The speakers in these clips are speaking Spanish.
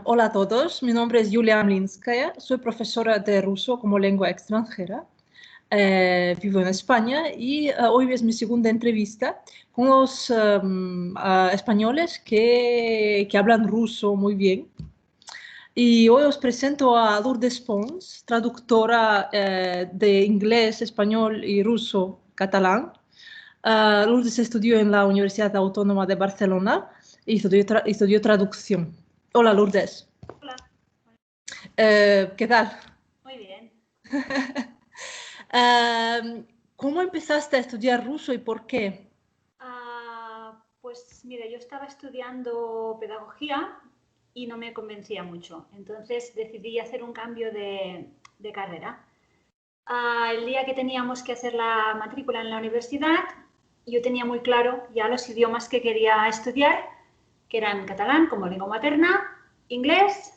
Hola a todos, mi nombre es Yulia Amlinskaya, soy profesora de ruso como lengua extranjera. Vivo en España y hoy es mi segunda entrevista con los españoles que hablan ruso muy bien. Y hoy os presento a Lourdes Pons, traductora de inglés, español y ruso catalán. Lourdes estudió en la Universidad Autónoma de Barcelona y estudió traducción. Hola, Lourdes. Hola. ¿Qué tal? Muy bien. ¿Cómo empezaste a estudiar ruso y por qué? Pues mira, yo estaba estudiando pedagogía y no me convencía mucho. Entonces decidí hacer un cambio de carrera. El día que teníamos que hacer la matrícula en la universidad, yo tenía muy claro ya los idiomas que quería estudiar, que eran catalán como lengua materna, inglés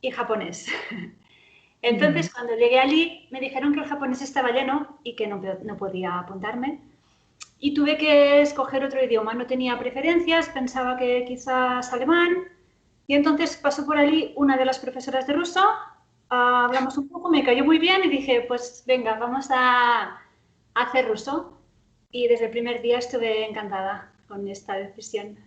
y japonés. Entonces, cuando llegué allí, me dijeron que el japonés estaba lleno y que no podía apuntarme. Y tuve que escoger otro idioma. No tenía preferencias, pensaba que quizás alemán. Y entonces pasó por allí una de las profesoras de ruso. Hablamos un poco, me cayó muy bien y dije, pues venga, vamos a hacer ruso. Y desde el primer día estuve encantada con esta decisión.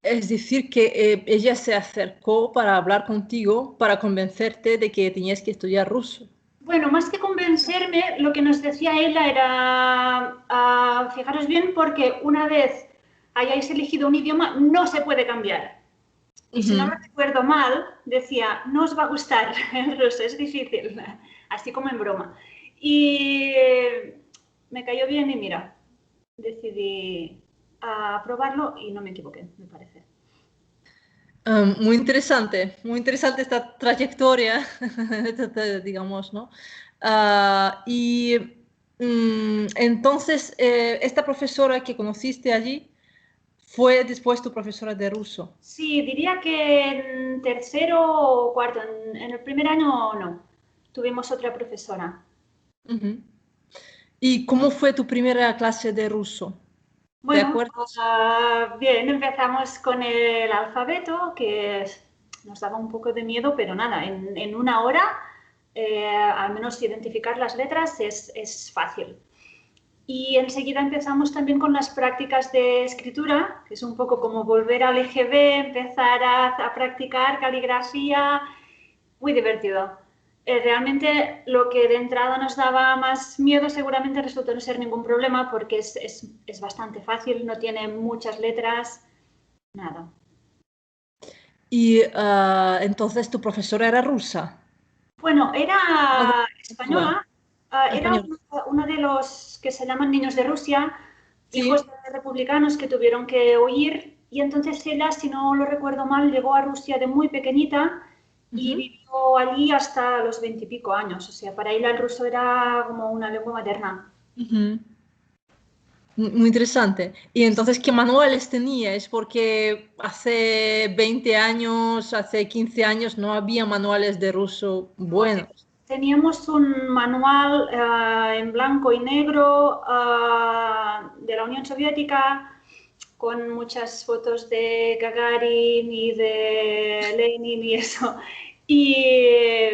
Es decir, que ella se acercó para hablar contigo, para convencerte de que tenías que estudiar ruso. Bueno, más que convencerme, lo que nos decía ella era, fijaros bien, porque una vez hayáis elegido un idioma, no se puede cambiar. Y si no lo recuerdo mal, decía, no os va a gustar el ruso, es difícil, así como en broma. Y me cayó bien y mira, decidí probarlo y no me equivoqué, me parece. Muy muy interesante esta trayectoria, digamos, ¿no? Entonces, esta profesora que conociste allí fue después tu profesora de ruso. Sí, diría que en tercero o cuarto, en el primer año no, tuvimos otra profesora. Ujú. ¿Y cómo fue tu primera clase de ruso? ¿Te Bueno, acuerdas? bien, empezamos con el alfabeto, que nos daba un poco de miedo, pero nada, en una hora, al menos identificar las letras es fácil. Y enseguida empezamos también con las prácticas de escritura, que es un poco como volver al EGB, empezar a practicar caligrafía, muy divertido. Realmente lo que de entrada nos daba más miedo seguramente resultó no ser ningún problema porque es bastante fácil, no tiene muchas letras, nada. Y entonces tu profesora era rusa. Bueno, ¿O de era Cuba? española, era Español. uno de los que se llaman niños de Rusia, hijos Sí. de republicanos que tuvieron que huir, y entonces ella, si no lo recuerdo mal, llegó a Rusia de muy pequeñita y Ujú. vivió allí hasta los 20 y pico años. O sea, para ella el ruso era como una lengua materna. Ujú. Muy interesante. Y entonces, ¿qué manuales teníais? Porque hace 20 años, hace 15 años no había manuales de ruso No, buenos. teníamos un manual en blanco y negro de la Unión Soviética con muchas fotos de Gagarin y de Lenin y eso. Y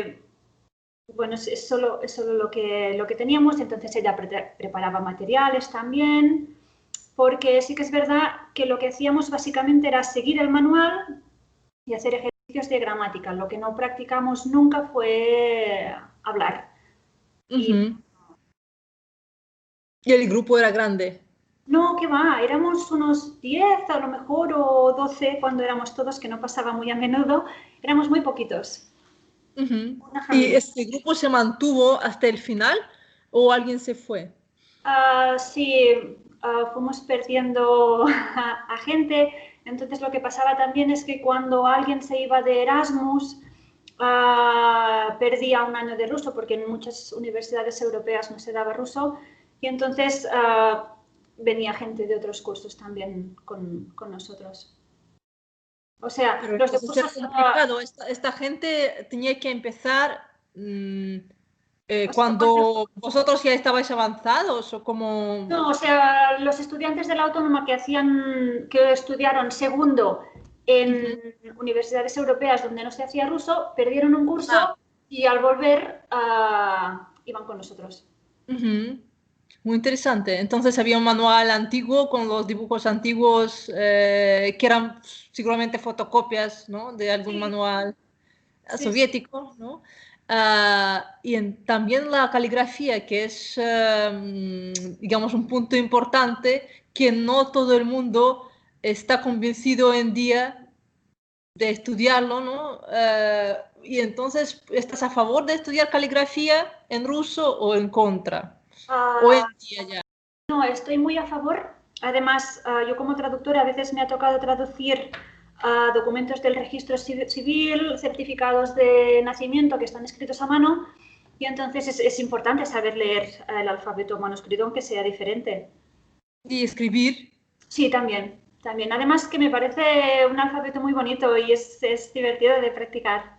bueno, es solo lo que teníamos. Entonces ella preparaba materiales también, porque sí que es verdad que lo que hacíamos básicamente era seguir el manual y hacer ejercicios de gramática. Lo que no practicamos nunca fue hablar. Y Ujú. Y el grupo era grande. no, qué va, éramos unos 10 a lo mejor o 12 cuando éramos todos, que no pasaba muy a menudo, éramos muy poquitos, Ujú. una ¿Y familia. este grupo se mantuvo hasta el final o alguien se fue? Sí, fuimos perdiendo a gente, entonces lo que pasaba también es que cuando alguien se iba de Erasmus, perdía un año de ruso, porque en muchas universidades europeas no se daba ruso, y entonces venía gente de otros cursos también con nosotros. O sea, Pero los de entonces era cursos... complicado. Esta gente tenía que empezar mm, o sea, cuando vosotros ya estabais avanzados o como... no, o sea, los estudiantes de la autónoma que estudiaron segundo en universidades europeas donde no se hacía ruso, perdieron un curso y al volver iban con nosotros. Muy interesante. Entonces había un manual antiguo con los dibujos antiguos que eran seguramente fotocopias, ¿no? De algún manual soviético, ¿no? Y también la caligrafía, que es, digamos, un punto importante que no todo el mundo está convencido hoy en día de estudiarlo, ¿no? Y entonces, ¿estás a favor de estudiar caligrafía en ruso o en contra? Hoy en día ya. No, estoy muy a favor. Además, yo como traductora a veces me ha tocado traducir documentos del registro civil, certificados de nacimiento que están escritos a mano, y entonces es importante saber leer el alfabeto manuscrito, aunque sea diferente. ¿Y escribir? Sí, también. También. Además que me parece un alfabeto muy bonito y es divertido de practicar.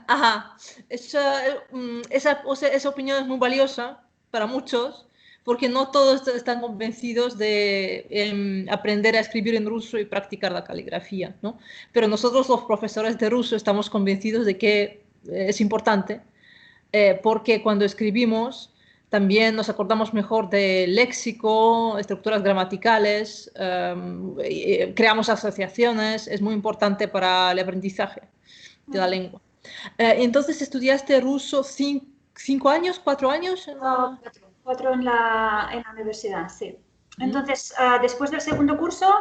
Ajá. Esa opinión es muy valiosa para muchos, porque no todos están convencidos de aprender a escribir en ruso y practicar la caligrafía, ¿no? Pero nosotros los profesores de ruso estamos convencidos de que es importante, porque cuando escribimos también nos acordamos mejor del léxico, estructuras gramaticales, creamos asociaciones, es muy importante para el aprendizaje de la lengua. Entonces, ¿estudiaste ruso 5 años, 4 años? Cuatro en la universidad, sí. Entonces, después del segundo curso,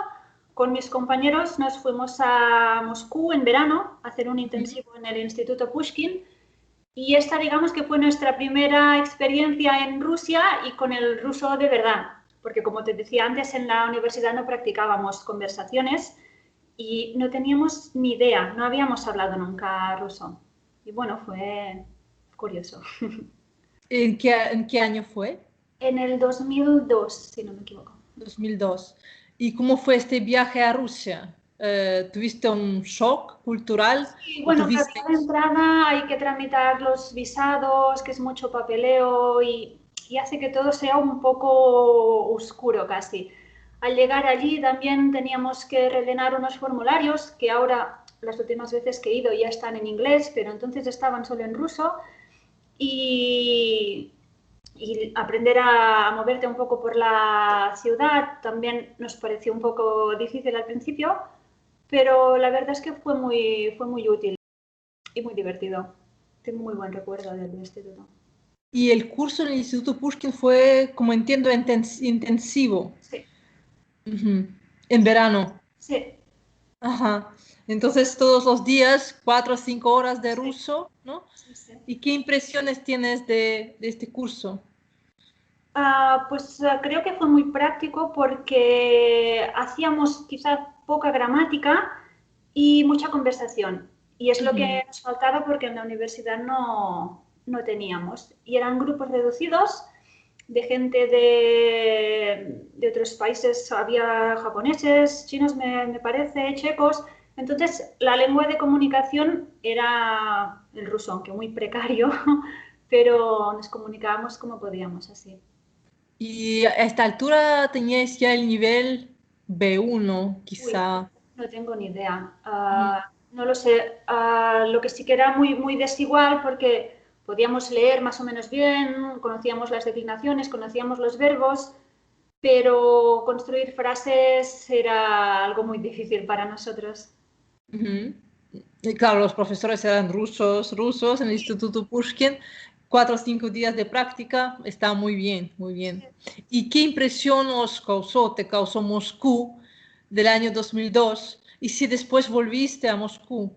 con mis compañeros nos fuimos a Moscú en verano a hacer un intensivo en el Instituto Pushkin. Y esta, digamos que fue nuestra primera experiencia en Rusia y con el ruso de verdad. Porque como te decía antes, en la universidad no practicábamos conversaciones y no teníamos ni idea, no habíamos hablado nunca ruso. Y bueno, fue curioso. ¿En qué año fue? En el 2002, si no me equivoco. 2002. ¿Y cómo fue este viaje a Rusia? ¿Tuviste un shock cultural? Sí, ¿O bueno, tuviste... para la entrada hay que tramitar los visados, que es mucho papeleo y hace que todo sea un poco oscuro casi. Al llegar allí también teníamos que rellenar unos formularios que ahora las últimas veces que he ido ya están en inglés, pero entonces estaban solo en ruso y, y aprender a moverte un poco por la ciudad también nos pareció un poco difícil al principio, pero la verdad es que fue muy útil y muy divertido. Tengo muy buen recuerdo del instituto. Y el curso en el Instituto Pushkin fue, como entiendo, intensivo. Sí. En verano. Sí. Ajá. Entonces, todos los días, 4 o 5 horas de Sí. ruso, ¿no? Sí, sí. ¿Y qué impresiones tienes de este curso? Pues creo que fue muy práctico porque hacíamos quizás poca gramática y mucha conversación. Y es lo que nos faltaba porque en la universidad no teníamos. Y eran grupos reducidos de gente de otros países, había japoneses, chinos me parece, checos. Entonces la lengua de comunicación era el ruso, aunque muy precario, pero nos comunicábamos como podíamos así. Y a esta altura teníais ya el nivel B1, Uy, quizá. no tengo ni idea. Ujú. No lo sé. Lo que sí que era muy, muy desigual porque podíamos leer más o menos bien, conocíamos las declinaciones, conocíamos los verbos, pero construir frases era algo muy difícil para nosotros. Ujú. Y claro, los profesores eran rusos en el Instituto Pushkin. 4 o 5 días de práctica, está muy bien, muy bien. ¿Y qué impresión te causó Moscú del año 2002? ¿Y si después volviste a Moscú?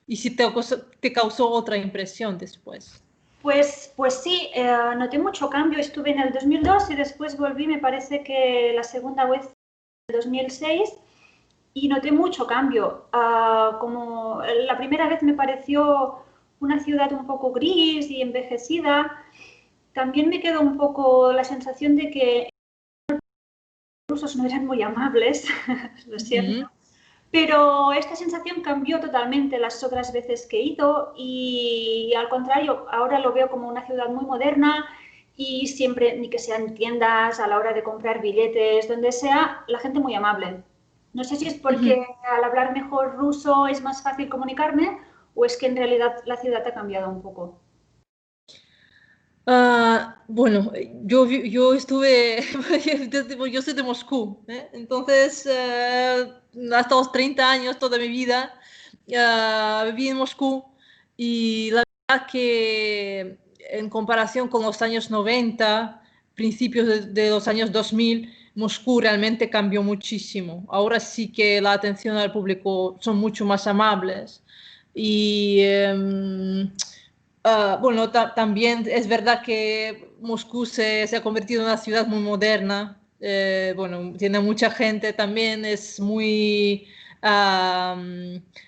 ¿Y si te causó otra impresión después? Pues sí, noté mucho cambio. Estuve en el 2002 y después volví, me parece que la segunda vez en el 2006 y noté mucho cambio. Como la primera vez me pareció una ciudad un poco gris y envejecida. También me quedó un poco la sensación de que los rusos no eran muy amables, lo siento. Ujú. Pero esta sensación cambió totalmente las otras veces que he ido y al contrario, ahora lo veo como una ciudad muy moderna y siempre, ni que sean tiendas, a la hora de comprar billetes, donde sea, la gente muy amable. No sé si es porque al hablar mejor ruso es más fácil comunicarme o es que en realidad la ciudad ha cambiado un poco. Bueno, yo estuve, yo soy de Moscú, ¿eh? Entonces, hasta los 30 años, toda mi vida, viví en Moscú y la verdad que en comparación con los años 90, principios de los años 2000, Moscú realmente cambió muchísimo. Ahora sí que la atención al público son mucho más amables y... bueno, también es verdad que Moscú se ha convertido en una ciudad muy moderna. Bueno, tiene mucha gente también, es muy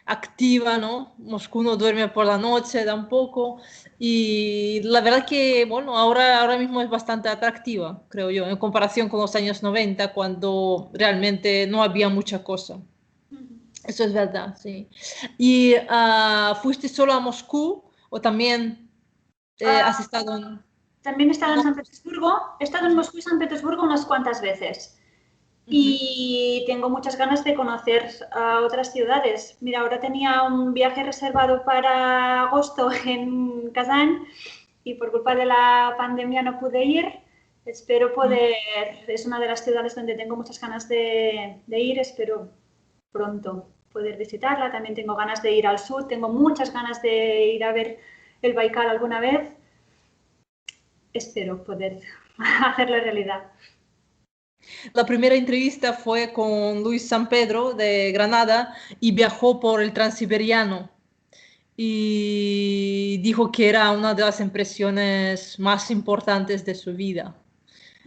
activa, ¿no? Moscú no duerme por la noche tampoco. Y la verdad que, bueno, ahora mismo es bastante atractiva, creo yo, en comparación con los años 90, cuando realmente no había mucha cosa. Eso es verdad, sí. ¿Y fuiste solo a Moscú o también has Ah, estado en... también he estado en No. San Petersburgo, he estado en Moscú y San Petersburgo unas cuantas veces Ujú, y tengo muchas ganas de conocer otras ciudades. Mira, ahora tenía un viaje reservado para agosto en Kazán y por culpa de la pandemia no pude ir. Espero ujú. poder, es una de las ciudades donde tengo muchas ganas de ir, espero pronto poder visitarla. También tengo ganas de ir al sur, tengo muchas ganas de ir a ver el Baikal alguna vez. Espero poder hacerlo realidad. La primera entrevista fue con Luis San Pedro de Granada y viajó por el Transiberiano y dijo que era una de las impresiones más importantes de su vida.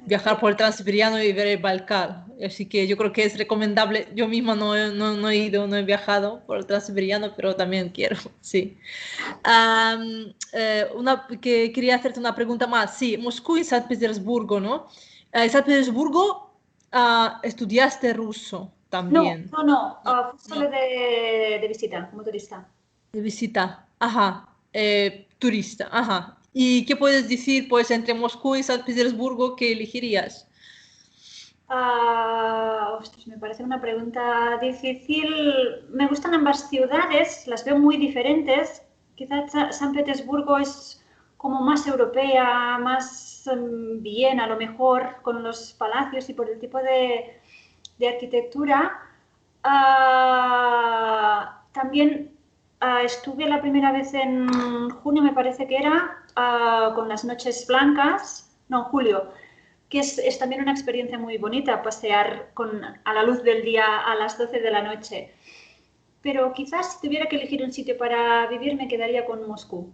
Viajar por el Transiberiano y ver el Baikal. Así que yo creo que es recomendable. Yo misma no he ido, no he viajado por el Transiberiano, pero también quiero, sí. Que quería hacerte una pregunta más. Sí, Moscú y San Petersburgo, ¿no? En San Petersburgo estudiaste ruso No, también. no, no, No, fue no, solo de visita, como turista. de visita. Ajá, turista. Ajá. ¿Y qué puedes decir, pues, entre Moscú y San Petersburgo, qué elegirías? Ostras, me parece una pregunta difícil. Me gustan ambas ciudades, las veo muy diferentes. Quizás San Petersburgo es como más europea, más bien a lo mejor, con los palacios y por el tipo de arquitectura. También estuve la primera vez en junio, me parece que era, con las noches blancas, no, en julio, que es también una experiencia muy bonita, pasear a la luz del día a las 12 de la noche. Pero quizás si tuviera que elegir un sitio para vivir me quedaría con Moscú.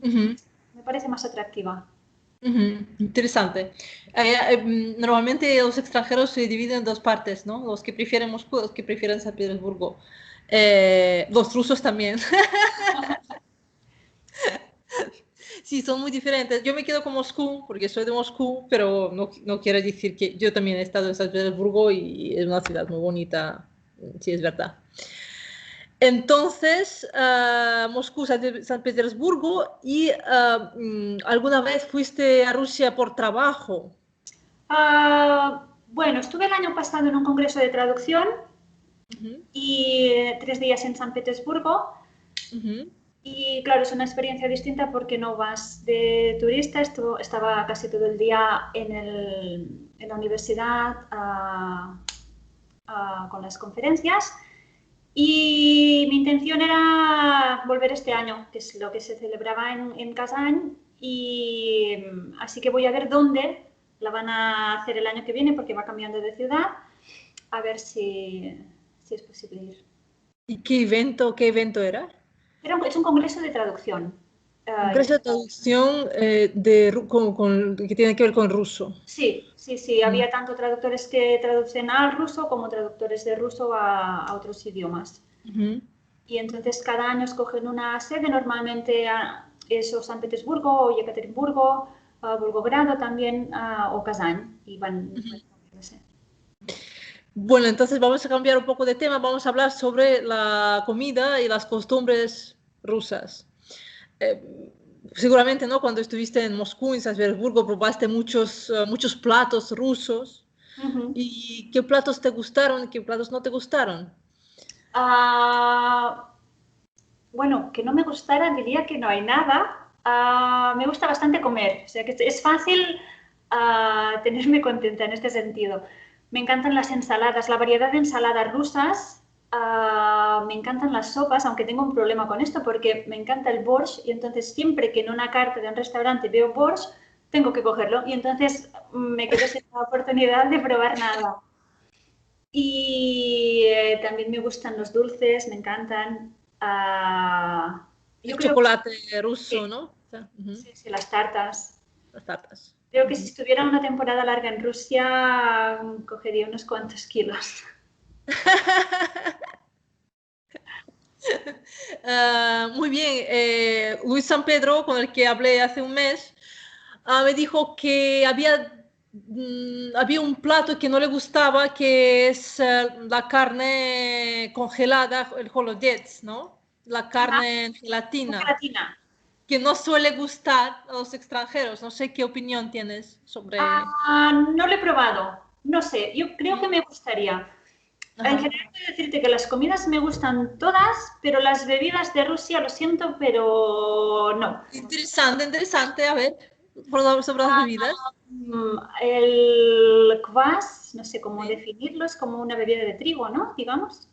Ujú, Me parece más atractiva. ujú. Interesante. Normalmente los extranjeros se dividen en dos partes, ¿no? Los que prefieren Moscú, los que prefieren San Petersburgo. Los rusos también. Sí, son muy diferentes. Yo me quedo con Moscú porque soy de Moscú, pero no quiere decir que yo también he estado en San Petersburgo y es una ciudad muy bonita. Sí, es verdad. Entonces, Moscú, San Petersburgo y ¿alguna vez fuiste a Rusia por trabajo? Bueno, estuve el año pasado en un congreso de traducción Ujú, y 3 días en San Petersburgo. ujú, Y claro, es una experiencia distinta porque no vas de turista, estaba casi todo el día en la universidad con las conferencias y mi intención era volver este año, que es lo que se celebraba en Kazán, y así que voy a ver dónde la van a hacer el año que viene porque va cambiando de ciudad, a ver si es posible ir. ¿Y qué evento era? Es un congreso de traducción. Congreso de traducción que tiene que ver con ruso. Sí, sí, sí. Mm, Había tanto traductores que traducen al ruso como traductores de ruso a otros idiomas. ujú, Y entonces cada año escogen una sede, normalmente es o San Petersburgo o Yekaterinburgo, Volgogrado también o Kazán. Y van ujú. moviéndose. Bueno, entonces vamos a cambiar un poco de tema. Vamos a hablar sobre la comida y las costumbres rusas. Eh, Seguramente, ¿no? Cuando estuviste en Moscú, en San Petersburgo, probaste muchos platos rusos. ¿Y qué platos te gustaron y qué platos no te gustaron? Bueno, que no me gustara, diría que no hay nada. Me gusta bastante comer, o sea que es fácil tenerme contenta en este sentido. Me encantan las ensaladas, la variedad de ensaladas rusas. Me encantan las sopas, aunque tengo un problema con esto porque me encanta el borscht y entonces siempre que en una carta de un restaurante veo borscht, tengo que cogerlo y entonces me quedo sin la oportunidad de probar nada. Y también me gustan los dulces, me encantan. Yo El creo que chocolate ruso, sí, ¿no? O sea, sí, sí, las tartas. las tartas. Creo que si estuviera una temporada larga en Rusia, cogería unos cuantos kilos. Muy bien. Luis San Pedro, con el que hablé hace un mes, me dijo que había un plato que no le gustaba, que es la carne congelada, el holodets, ¿no? La Ajá, carne en gelatina, gelatina. que no suele gustar a los extranjeros. No sé qué opinión tienes sobre... No lo he probado, no sé, yo creo que ¿No? me gustaría. En Ajá. general, puedo decirte que las comidas me gustan todas, pero las bebidas de Rusia, lo siento, pero no. Interesante, interesante. A ver, sobre las bebidas. El kvass, no sé cómo Sí. definirlo, es como una bebida de trigo, ¿no? Digamos,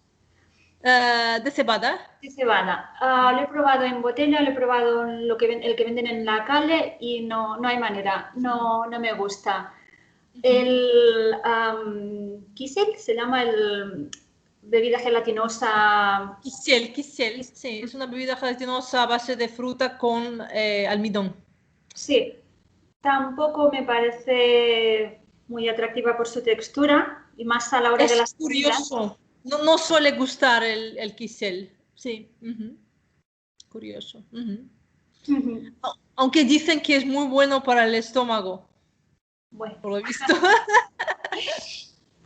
De cebada. de cebada. Lo he probado en botella, lo he probado en el que venden en la calle y no, no hay manera, no, no me gusta. Ujú. El kisel se llama el bebida gelatinosa. Kisiel, sí, es una bebida gelatinosa a base de fruta con almidón. Sí, tampoco me parece muy atractiva por su textura y más a la hora de Es las comidas. curioso, no suele gustar el kisiel, sí, curioso. Ujú. Aunque dicen que es muy bueno para el estómago, Bueno, por lo visto.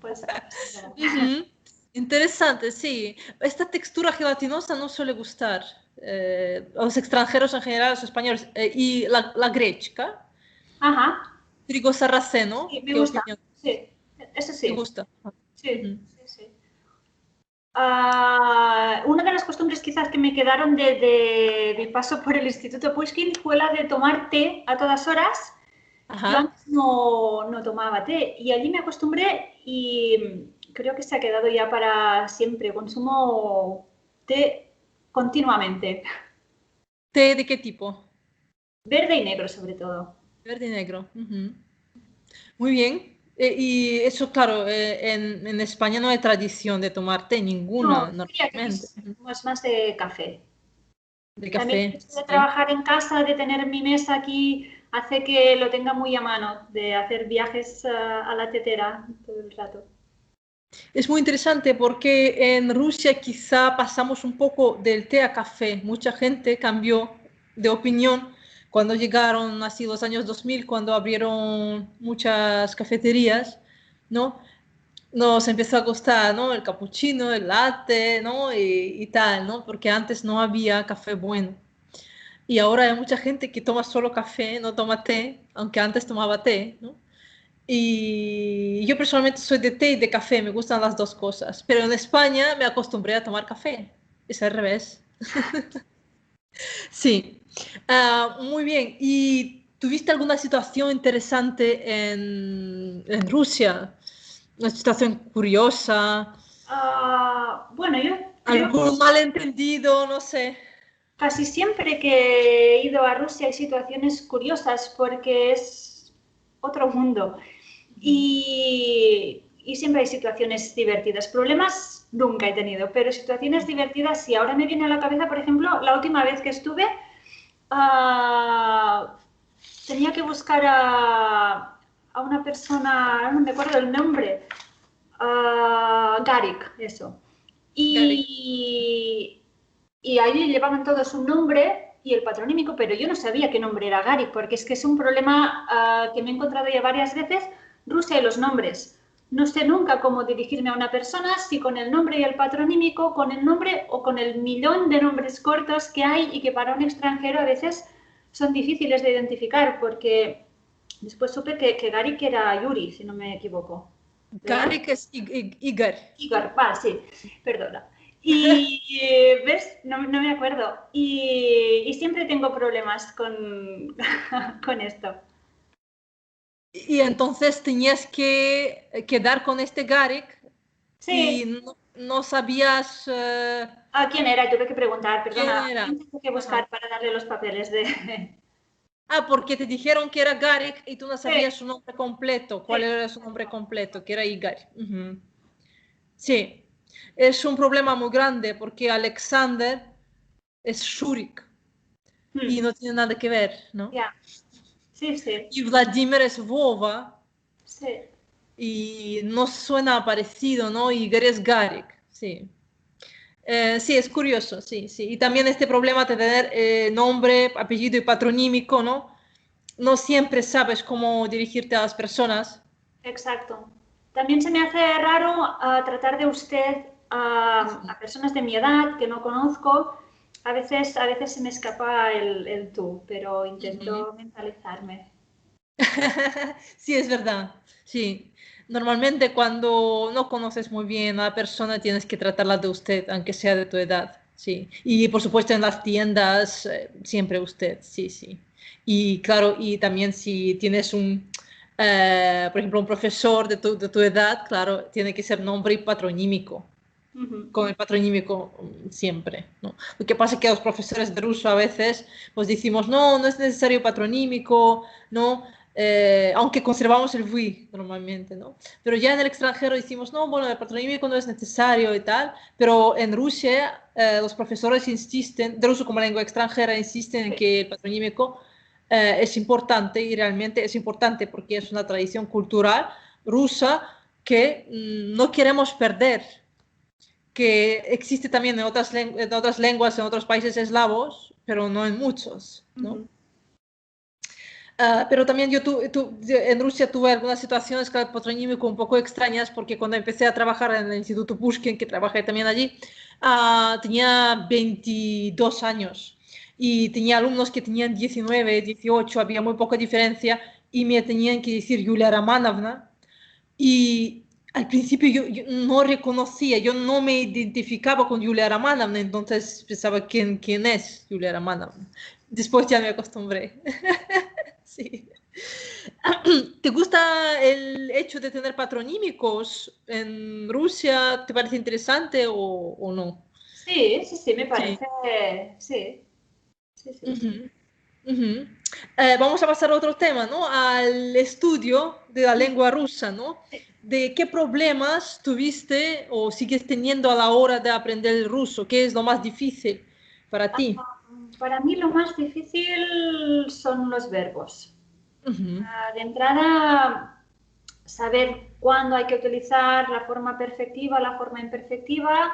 pues no pasa nada. Ujú. Interesante, sí. Esta textura gelatinosa no suele gustar a los extranjeros en general, a los españoles. Y la grechka, Ajá, trigo sarraceno, sí, me ¿qué gusta. opinión? Sí, eso ¿Te sí. gusta? Sí, Ujú. sí, sí. Una de las costumbres quizás que me quedaron de mi paso por el Instituto Pushkin fue la de tomar té a todas horas. Yo Ajá. antes no tomaba té y allí me acostumbré y creo que se ha quedado ya para siempre. Consumo té continuamente, ¿Té de qué tipo? verde y negro sobre todo. Verde y negro. Ujú. Muy bien. Y eso, claro, en España no hay tradición de tomar té, No, ninguna, yo diría que aquí normalmente. Ujú. es más de café. De También el café, hecho de sí. trabajar en casa, de tener mi mesa aquí, hace que lo tenga muy a mano, de hacer viajes a la tetera todo el rato. Es muy interesante porque en Rusia quizá pasamos un poco del té a café. Mucha gente cambió de opinión cuando llegaron así los años 2000, cuando abrieron muchas cafeterías, ¿no? Nos empezó a gustar, ¿no? El capuchino, el latte, ¿no? Y tal, ¿no? Porque antes no había café bueno. Y ahora hay mucha gente que toma solo café, no toma té, aunque antes tomaba té, ¿no? Y yo personalmente soy de té y de café, me gustan las dos cosas. Pero en España me acostumbré a tomar café. Es al revés. Sí. Muy bien. ¿Y tuviste alguna situación interesante en Rusia? Una situación curiosa, Bueno, yo creo que algún malentendido, no sé. casi siempre que he ido a Rusia hay situaciones curiosas porque es otro mundo y siempre hay situaciones divertidas. Problemas nunca he tenido, pero situaciones divertidas sí. Ahora me viene a la cabeza, por ejemplo, la última vez que estuve, ah, tenía que buscar a una persona, no me acuerdo el nombre, Garik, eso. Gary. Y ahí llevaban todos un nombre y el patronímico, pero yo no sabía qué nombre era Garik, porque es que es un problema que me he encontrado ya varias veces, Rusia y los nombres. No sé nunca cómo dirigirme a una persona, si con el nombre y el patronímico, con el nombre o con el millón de nombres cortos que hay y que para un extranjero a veces son difíciles de identificar, porque después supe que Garik era Yuri, si no me equivoco. Garik es Igor. Igor, va, sí, perdona. Y, ¿ves? No me acuerdo. Y siempre tengo problemas con, con esto. Y entonces tenías que quedar con este Garik Sí. y no sabías ¿A quién era? Y tuve que preguntar, quién perdona, ¿a era. quién tengo que Ajá. buscar para darle los papeles de...? Ah, porque te dijeron que era Garik y tú no Sí, sabías su nombre completo. ¿Cuál sí, era su nombre completo? Que era Igor. Ujú. Sí, es un problema muy grande porque Alexander es Shurik y no tiene nada que ver, ¿no? ya, sí, sí, Y Vladimir es Vova sí. y no suena parecido, ¿no? Y Igor es Garik, sí. Sí, es curioso, sí, sí. Y también este problema de tener nombre, apellido y patronímico, ¿no? No siempre sabes cómo dirigirte a las personas. Exacto. También se me hace raro tratar de usted a personas de mi edad que no conozco. A veces se me escapa el tú, pero Ujú. intento mentalizarme. Sí, es verdad. Sí. Normalmente cuando no conoces muy bien a la persona tienes que tratarla de usted, aunque sea de tu edad. Sí. Y por supuesto en las tiendas siempre usted. Sí, sí. Y claro, y también si tienes por ejemplo, un profesor de tu edad, claro, tiene que ser nombre y patronímico. Ujú. Con el patronímico siempre, ¿no? Lo que pasa es que a los profesores de ruso a veces pues decimos, no, no es necesario patronímico, ¿no? Aunque conservamos el vui normalmente, ¿no? Pero ya en el extranjero decimos, no, bueno, el patronímico no es necesario y tal, pero en Rusia los profesores insisten, de ruso como lengua extranjera, insisten en que el patronímico es importante y realmente es importante porque es una tradición cultural rusa que no queremos perder, que existe también en otras lenguas, en otros países eslavos, pero no en muchos, ¿no? Ujú. Pero también en Rusia tuve algunas situaciones con el patronímico un poco extrañas, porque cuando empecé a trabajar en el Instituto Pushkin, que trabajé también allí, tenía 22 años y tenía alumnos que tenían 19, 18, había muy poca diferencia y me tenían que decir Yulia Romanovna. Y al principio yo no reconocía, yo no me identificaba con Yulia Romanovna, entonces pensaba quién es Yulia Romanovna. Después ya me acostumbré. Sí. ¿Te gusta el hecho de tener patronímicos en Rusia? ¿Te parece interesante o no? Sí, sí, sí, me Sí. parece. Sí, sí, sí. Ujú, ujú. Vamos a pasar a otro tema, ¿no? Al estudio de la lengua rusa, ¿no? ¿De qué problemas tuviste o sigues teniendo a la hora de aprender el ruso? ¿Qué es lo más difícil para ti? Para mí lo más difícil son los verbos. Ujú, De entrada, saber cuándo hay que utilizar la forma perfectiva, la forma imperfectiva,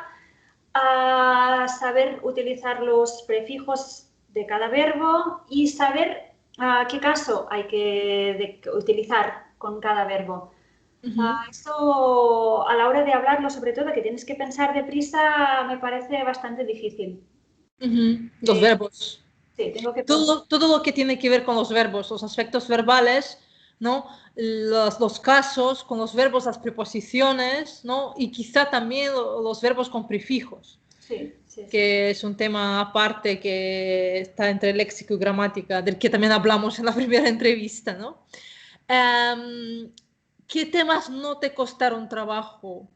saber utilizar los prefijos de cada verbo y saber qué caso hay que utilizar con cada verbo. ujú, Eso a la hora de hablarlo, sobre todo, que tienes que pensar deprisa, me parece bastante difícil. ujú. Los Eh, verbos. sí, tengo que pensar. Todo lo que tiene que ver con los verbos, los aspectos verbales, ¿no? Los casos con los verbos, las preposiciones, ¿no? Y quizá también los verbos con prefijos, Sí, sí, sí. que es un tema aparte que está entre léxico y gramática, del que también hablamos en la primera entrevista, ¿no? Em, ¿Qué temas no te costaron trabajo?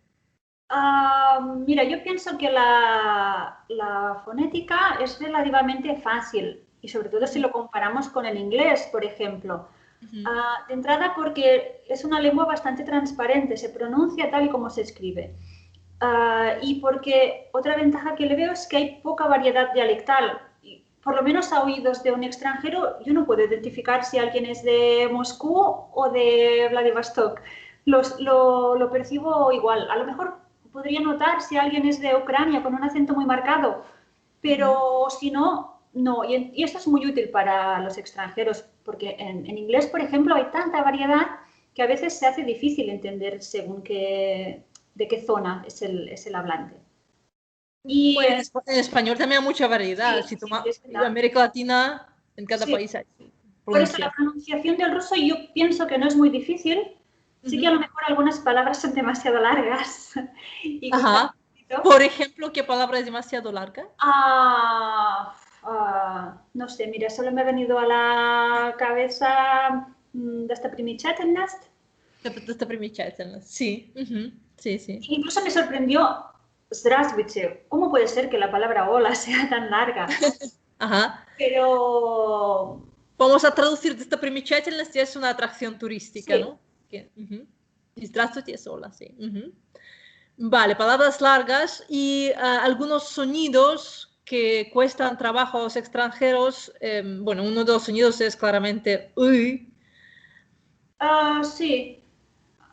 Mira, yo pienso que la fonética es relativamente fácil y sobre todo si Ujú, lo comparamos con el inglés, por ejemplo. ujú, De entrada porque es una lengua bastante transparente, se pronuncia tal y como se escribe. Y porque otra ventaja que le veo es que hay poca variedad dialectal. Y por lo menos a oídos de un extranjero, yo no puedo identificar si alguien es de Moscú o de Vladivostok. Lo percibo igual. A lo mejor podría notar si alguien es de Ucrania con un acento muy marcado, ujú. pero si no, no. Y esto es muy útil para los extranjeros, porque en inglés, por ejemplo, hay tanta variedad que a veces se hace difícil entender según de qué zona es el hablante. Y Bueno, en español también hay mucha variedad. sí, Si sí, sí, toma es verdad. América Latina, en cada Sí. país hay Por eso la pronunciación. pronunciación del ruso yo pienso que no es muy difícil, Sí que a lo mejor algunas palabras son demasiado largas y cuesta Ajá. un poquito. Por ejemplo, ¿qué palabra es demasiado larga? No sé, mira, solo me ha venido a la cabeza Достопримечательность. Достопримечательно. Sí, sí, sí. Incluso me sorprendió Здравствуйте. ¿Cómo puede ser que la palabra hola sea tan larga? Ajá. Pero Vamos a traducir достопримечательность, es una atracción turística, sí, ¿no? Y здравствуйте es hola, sí. Vale, palabras largas y algunos sonidos que cuestan trabajo a los extranjeros. Bueno, uno de los sonidos es claramente uy. sí,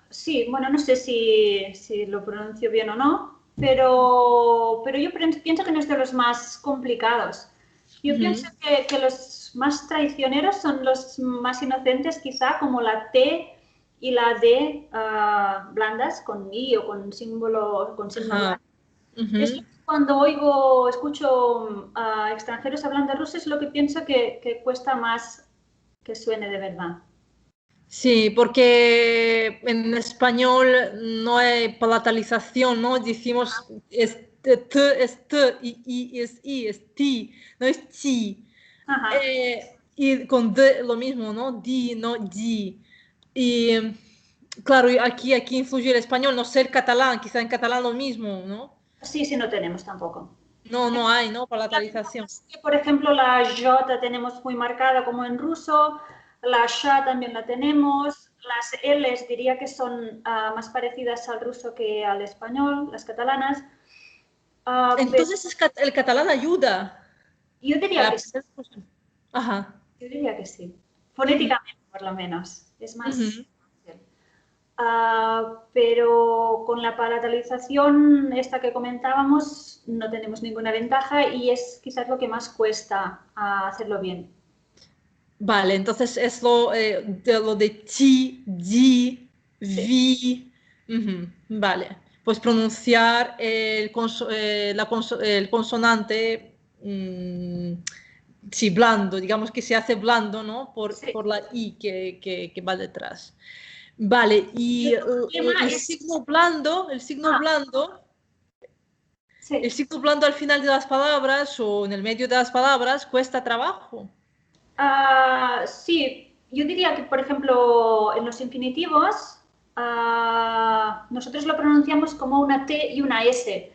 sí, bueno, no sé si lo pronuncio bien o no, pero yo pienso que no es de los más complicados. Yo Ujú. pienso que los más traicioneros son los más inocentes, quizá, como la T y la D blandas, con I o con signo Ajá. blanco. Es Ujú. lo que cuando escucho a extranjeros hablando ruso, es lo que pienso que cuesta más que suene de verdad. Sí, porque en español no hay palatalización, ¿no? Decimos es t y i es ti, no es ti. Ajá. Y con d lo mismo, ¿no? Di, no di. Y claro, y aquí influye el español, no sé el catalán, quizá en catalán lo mismo, ¿no? Sí, sí, no tenemos tampoco. No, no hay, ¿no? La Palatalización. ventaja es que, por ejemplo, la J tenemos muy marcada como en ruso, la Sh también la tenemos, las Ls diría que son más parecidas al ruso que al español, las catalanas, pero Entonces el catalán ayuda yo diría a que sí, aprender cosas. Ajá. yo diría que sí. Ujú, Fonéticamente, por lo menos, es más ujú. fácil. Pero con la palatalización, esta que comentábamos, no tenemos ninguna ventaja y es quizás lo que más cuesta hacerlo bien. Vale, entonces es lo de ti, di, Sí, vi. Ujú, vale, pues pronunciar el consonante, sí, blando, digamos que se hace blando, ¿no? sí. Por la I que va detrás. Vale, Y y otro problema es, ah, el sí, signo blando al final de las palabras o en el medio de las palabras cuesta trabajo. sí, yo diría que, por ejemplo, en los infinitivos, nosotros lo pronunciamos como una T y una S,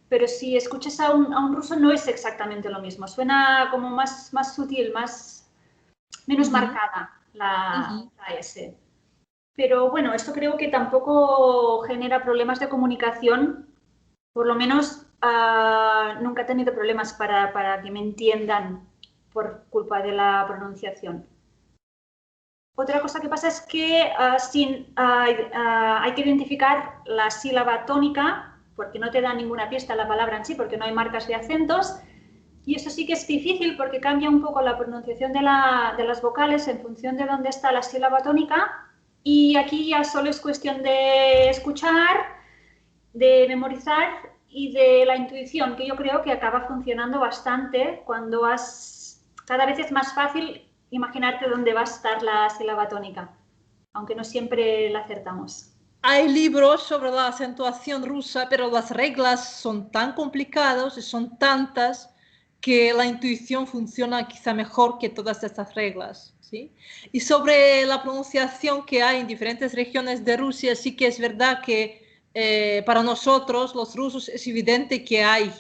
pero si escuchas a un ruso no es exactamente lo mismo, suena como más sutil, menos Ujú, marcada la, ujú. la S. Pero bueno, esto creo que tampoco genera problemas de comunicación. Por lo menos nunca he tenido problemas para que me entiendan por culpa de la pronunciación. Otra cosa que pasa es que hay que identificar la sílaba tónica, porque no te da ninguna pista la palabra en sí, porque no hay marcas de acentos. Y eso sí que es difícil porque cambia un poco la pronunciación de las vocales en función de dónde está la sílaba tónica. Y aquí ya solo es cuestión de escuchar, de memorizar y de la intuición, que yo creo que acaba funcionando bastante cuando cada vez es más fácil imaginarte dónde va a estar la sílaba tónica, aunque no siempre la acertamos. Hay libros sobre la acentuación rusa, pero las reglas son tan complicadas y son tantas que la intuición funciona quizá mejor que todas estas reglas, ¿sí? Y sobre la pronunciación que hay en diferentes regiones de Rusia, sí que es verdad que para nosotros, los rusos, es evidente que hay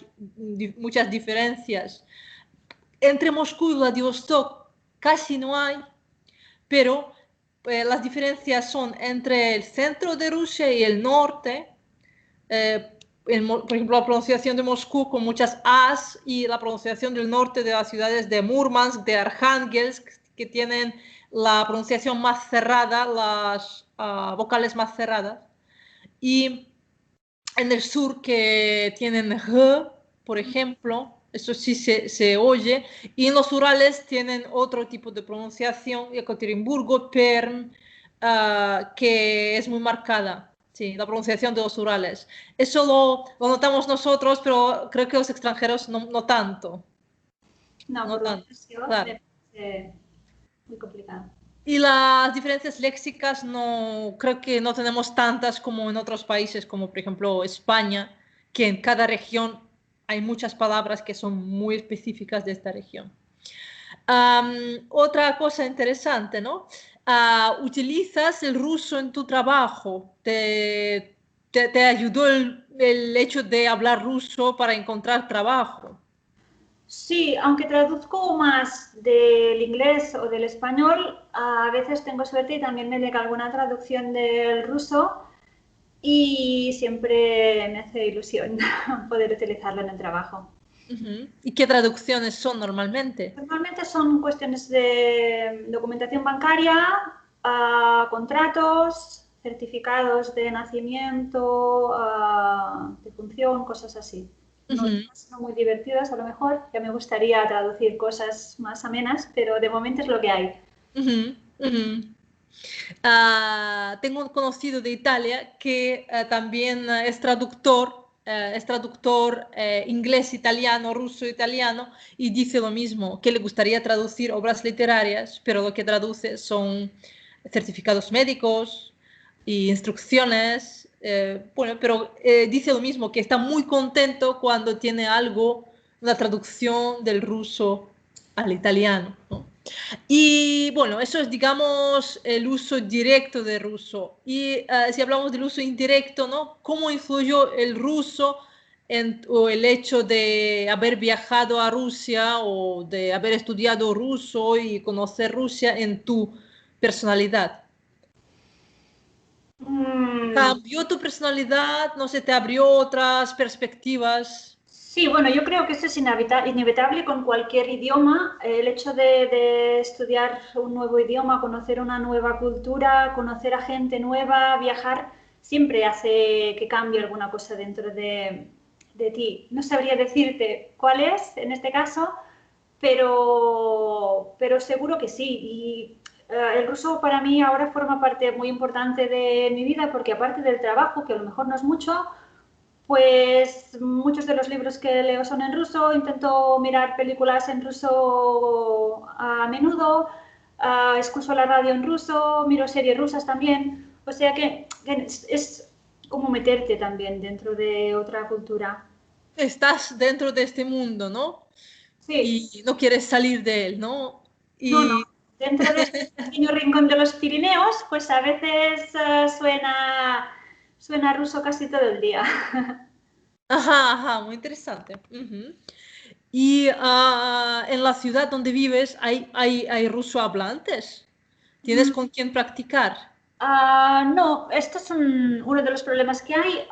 muchas diferencias. Entre Moscú y Vladivostok casi no hay, pero las diferencias son entre el centro de Rusia y el norte. Por ejemplo, la pronunciación de Moscú con muchas As y la pronunciación del norte de las ciudades de Murmansk, de Arhangelsk, que tienen la pronunciación más cerrada, las vocales más cerradas. Y en el sur que tienen G, por ejemplo, eso sí se oye, y en los Urales tienen otro tipo de pronunciación, Ekaterimburgo, Perm, que es muy marcada, sí, la pronunciación de los Urales. Eso lo notamos nosotros, pero creo que los extranjeros no tanto, No, no por lo tanto, menos yo claro. me parece muy complicado. Y las diferencias léxicas no, creo que no tenemos tantas como en otros países, como por ejemplo España, que en cada región hay muchas palabras que son muy específicas de esta región. Otra cosa interesante, ¿no? ¿Utilizas el ruso en tu trabajo? ¿Te ayudó el hecho de hablar ruso para encontrar trabajo? Sí, aunque traduzco más del inglés o del español, a veces tengo suerte y también me llega alguna traducción del ruso y siempre me hace ilusión poder utilizarlo en el trabajo. ¿Y qué traducciones son normalmente? Normalmente son cuestiones de documentación bancaria, contratos, certificados de nacimiento, de función, cosas así. No, no muy divertidas a lo mejor, ya me gustaría traducir cosas más amenas, pero de momento es lo que hay. Tengo un conocido de Italia que también es traductor inglés, italiano, ruso, italiano, y dice lo mismo, que le gustaría traducir obras literarias, pero lo que traduce son certificados médicos y instrucciones. Bueno, pero dice lo mismo, que está muy contento cuando tiene algo, una traducción del ruso al italiano, ¿no? Y bueno, eso es, digamos, el uso directo de ruso. Y si hablamos del uso indirecto, ¿no? ¿Cómo influyó el ruso o el hecho de haber viajado a Rusia o de haber estudiado ruso y conocer Rusia en tu personalidad? Mm, ¿Cambió tu personalidad? ¿No se te abrió otras perspectivas? sí, bueno, yo creo que eso es inevitable con cualquier idioma. El hecho de estudiar un nuevo idioma, conocer una nueva cultura, conocer a gente nueva, viajar, siempre hace que cambie alguna cosa dentro de ti. No sabría decirte cuál es en este caso, pero seguro que sí. Y el ruso para mí ahora forma parte muy importante de mi vida porque aparte del trabajo, que a lo mejor no es mucho, pues muchos de los libros que leo son en ruso, intento mirar películas en ruso a menudo, escucho la radio en ruso, miro series rusas también, o sea que es como meterte también dentro de otra cultura. Estás dentro de este mundo, ¿no? Sí, Y no quieres salir de él, ¿no? no, no. Y Dentro de este pequeño rincón de los Pirineos, pues a veces suena ruso casi todo el día. ajá, ajá, muy interesante. Y en la ciudad donde vives hay ruso hablantes. ¿Tienes con quién practicar? No, esto es uno de los problemas que hay.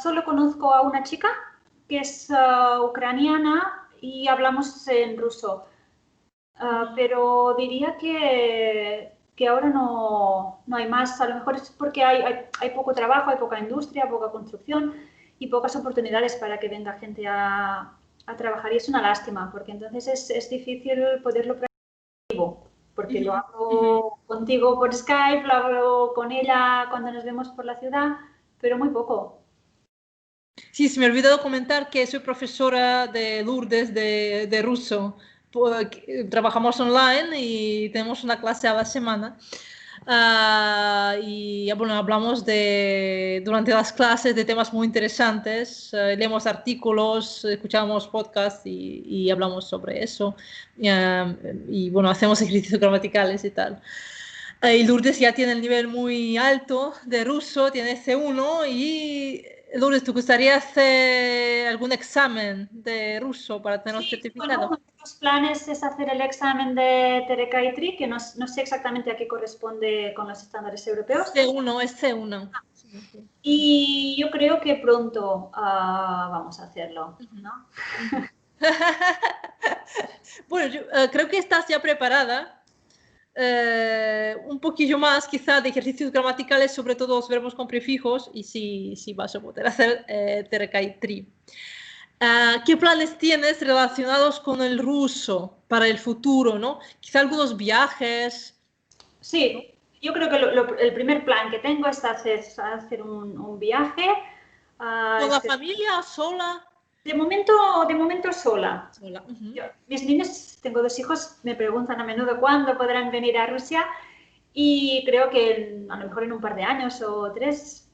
Solo conozco a una chica que es ucraniana y hablamos en ruso. Pero diría que ahora no hay más. A lo mejor es porque hay poco trabajo, hay poca industria, poca construcción y pocas oportunidades para que venga gente a trabajar. Y es una lástima, porque entonces es difícil poderlo practicar, porque lo Ujú, ujú. hago contigo por Skype, lo hago con ella cuando nos vemos por la ciudad, pero muy poco. Sí, se me ha olvidado comentar que soy profesora de Lourdes de ruso. Trabajamos online y tenemos una clase a la semana. Y bueno, hablamos durante las clases de temas muy interesantes. Leemos artículos, escuchamos podcasts y hablamos sobre eso. Y bueno, hacemos ejercicios gramaticales y tal. Y Lourdes ya tiene el nivel muy alto de ruso, tiene C1 y Lourdes, ¿te gustaría hacer algún examen de ruso para tener un Sí, bueno, certificado? uno de los planes es hacer el examen de Terecaitri, que no sé exactamente a qué corresponde con los estándares europeos. C1 es C1. Sí, sí. Y yo creo que pronto vamos a hacerlo, Ujú, ¿no? ujú. Bueno, yo creo que estás ya preparada. Un poquillo más quizá de ejercicios gramaticales, sobre todo los verbos con prefijos, y si vas a poder hacer Terecaitri. ¿Qué planes tienes relacionados con el ruso para el futuro, ¿no? Quizá algunos viajes, ¿no? Sí, yo creo que el primer plan que tengo es hacer un viaje. ¿Con la Este, familia, sola? de momento sola. Sola. Ujú. Mis niños, tengo 2 hijos, me preguntan a menudo cuándo podrán venir a Rusia Y creo que a lo mejor en un par de años o 3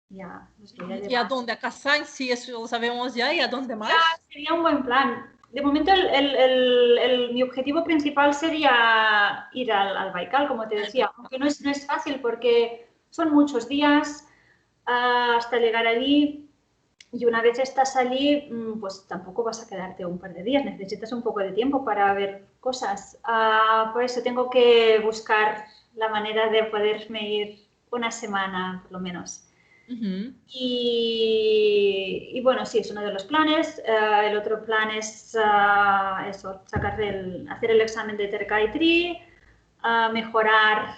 ya nos voy a ¿Y a llevar. dónde? ¿A Kazán? Sí, eso lo sabemos ya. ¿Y a dónde Ya más? sería un buen plan. De momento, mi objetivo principal sería ir al Baikal, como te decía, aunque no es fácil porque son muchos días hasta llegar allí. Y una vez estás allí, pues tampoco vas a quedarte un par de días, necesitas un poco de tiempo para ver cosas. Por eso tengo que buscar la manera de poderme ir una semana, por lo menos. Ujú. Y bueno, sí, es uno de los planes. El otro plan es eso, hacer el examen de Tercaitri, mejorar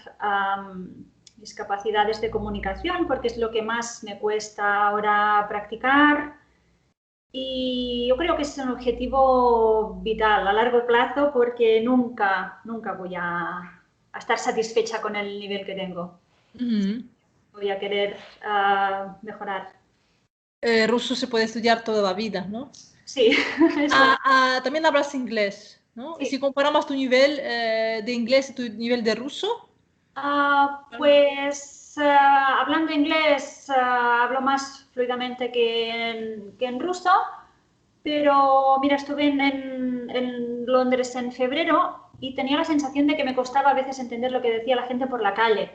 mis capacidades de comunicación, porque es lo que más me cuesta ahora practicar. Y yo creo que ese es un objetivo vital a largo plazo porque nunca voy a estar satisfecha con el nivel que tengo. Ujú. Voy a querer mejorar. Ruso se puede estudiar toda la vida, ¿no? Sí, es verdad. También hablas inglés, ¿no? Y Sí. si comparamos tu nivel de inglés y tu nivel de ruso. Pues hablando inglés hablo más fluidamente que en ruso, pero mira, estuve en Londres en febrero y tenía la sensación de que me costaba a veces entender lo que decía la gente por la calle.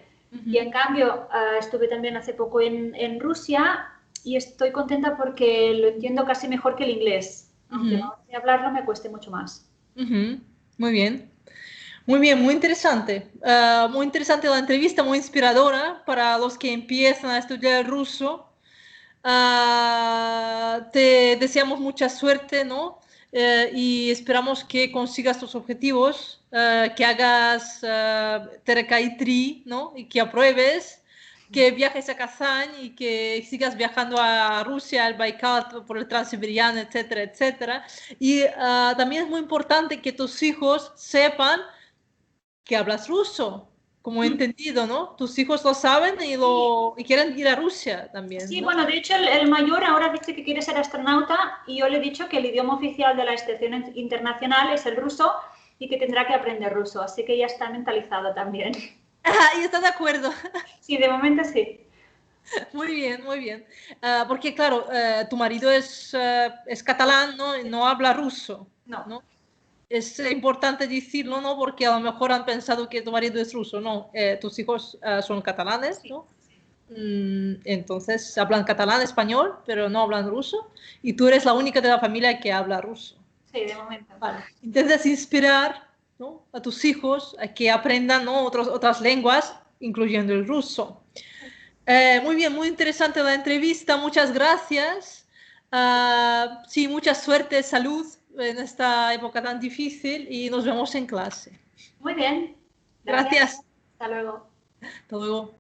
Y en Ujú, cambio, estuve también hace poco en Rusia y estoy contenta porque lo entiendo casi mejor que el inglés, aunque ujú, no sé hablarlo me cueste mucho más. ujú. Muy bien. Muy bien, muy interesante. Muy interesante la entrevista, muy inspiradora para los que empiezan a estudiar el ruso. Te deseamos mucha suerte, ¿no? Y esperamos que consigas tus objetivos, que hagas Terekaitri, ¿no? Y que apruebes, que viajes a Kazán y que sigas viajando a Rusia, al Baikal, por el Transiberiano, etcétera, etcétera. Y también es muy importante que tus hijos sepan que hablas ruso, como he entendido, ¿no? Tus hijos lo saben Sí, y quieren ir a Rusia también, sí, ¿no? bueno, de hecho el mayor ahora dice que quiere ser astronauta y yo le he dicho que el idioma oficial de la estación internacional es el ruso y que tendrá que aprender ruso, así que ya está mentalizado también. Y está de acuerdo. Sí, de momento sí. Muy bien, muy bien. Porque claro, tu marido es catalán, ¿no? Y no habla ruso, No, ¿no? Es importante decirlo, ¿no? Porque a lo mejor han pensado que tu marido es ruso, no. Tus hijos son catalanes, sí, ¿no? Entonces hablan catalán, español, pero no hablan ruso. Y tú eres la única de la familia que habla ruso. sí, de momento. Vale. Intentas inspirar, ¿no? A tus hijos a que aprendan, ¿no? Otras lenguas, incluyendo el ruso. Muy bien, muy interesante la entrevista, muchas gracias. Sí, mucha suerte, salud en esta época tan difícil y nos vemos en clase. Muy bien, gracias. Gracias. Hasta luego. Hasta luego.